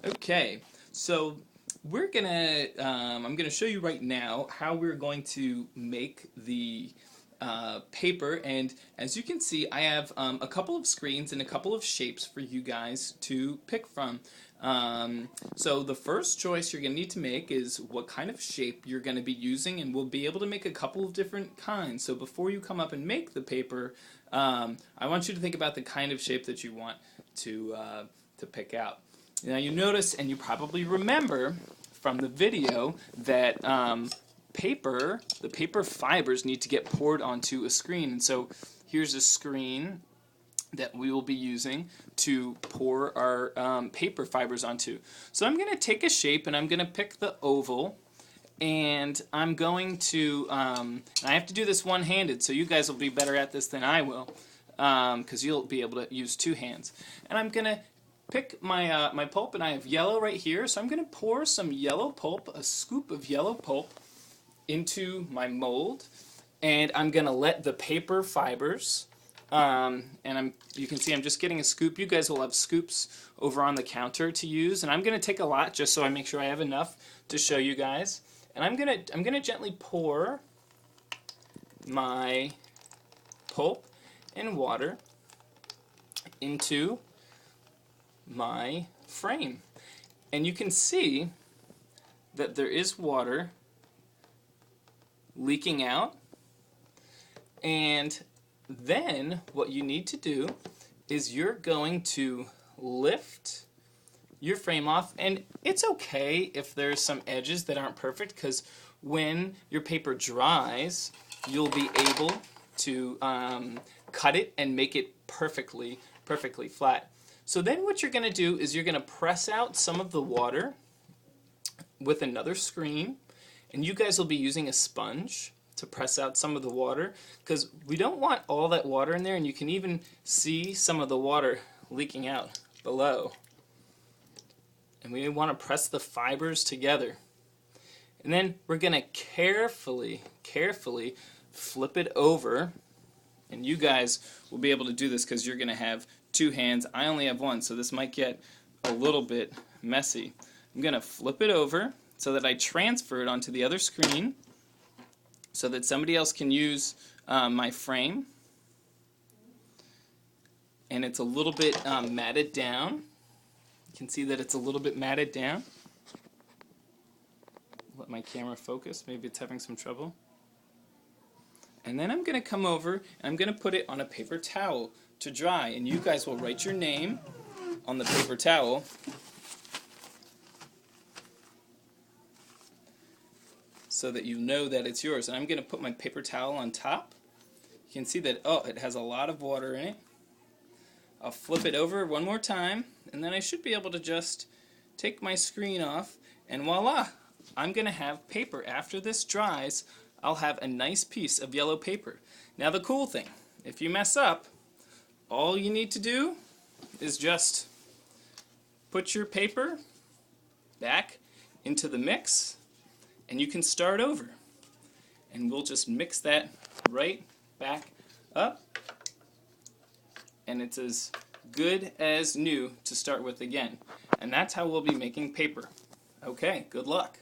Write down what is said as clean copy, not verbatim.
Okay, so I'm gonna show you right now how we're going to make the paper, and as you can see, I have a couple of screens and a couple of shapes for you guys to pick from. So the first choice you're gonna need to make is what kind of shape you're gonna be using, and we'll be able to make a couple of different kinds. So before you come up and make the paper, I want you to think about the kind of shape that you want to pick out. Now you notice, and you probably remember from the video, that the paper fibers need to get poured onto a screen. And so here's a screen that we will be using to pour our paper fibers onto. So I'm going to take a shape, and I'm going to pick the oval, and I'm going to, I have to do this one-handed, so you guys will be better at this than I will, because you'll be able to use two hands. And I'm going to pick my pulp, and I have yellow right here, so I'm going to pour some yellow pulp, a scoop of yellow pulp, into my mold, and I'm going to let the paper fibers, you can see I'm just getting a scoop. You guys will have scoops over on the counter to use, and I'm going to take a lot just so I make sure I have enough to show you guys. And I'm going to gently pour my pulp and water into my frame, and you can see that there is water leaking out. And then what you need to do is you're going to lift your frame off, and it's okay if there's some edges that aren't perfect, because when your paper dries you'll be able to cut it and make it perfectly flat. So then what you're going to do is you're going to press out some of the water with another screen, and you guys will be using a sponge to press out some of the water, because we don't want all that water in there, and you can even see some of the water leaking out below. And we want to press the fibers together. And then we're going to carefully flip it over, and you guys will be able to do this because you're going to have two hands. I only have one, so this might get a little bit messy. I'm going to flip it over so that I transfer it onto the other screen so that somebody else can use my frame. And it's a little bit matted down. You can see that it's a little bit matted down. Let my camera focus. Maybe it's having some trouble. And then I'm going to come over and I'm going to put it on a paper towel to dry, and you guys will write your name on the paper towel so that you know that it's yours. And I'm going to put my paper towel on top. You can see that, oh, it has a lot of water in it. I'll flip it over one more time, and then I should be able to just take my screen off, and voila, I'm going to have paper. After this dries, I'll have a nice piece of yellow paper. Now the cool thing, if you mess up, all you need to do is just put your paper back into the mix, and you can start over. And we'll just mix that right back up, and it's as good as new to start with again. And that's how we'll be making paper. Okay, good luck.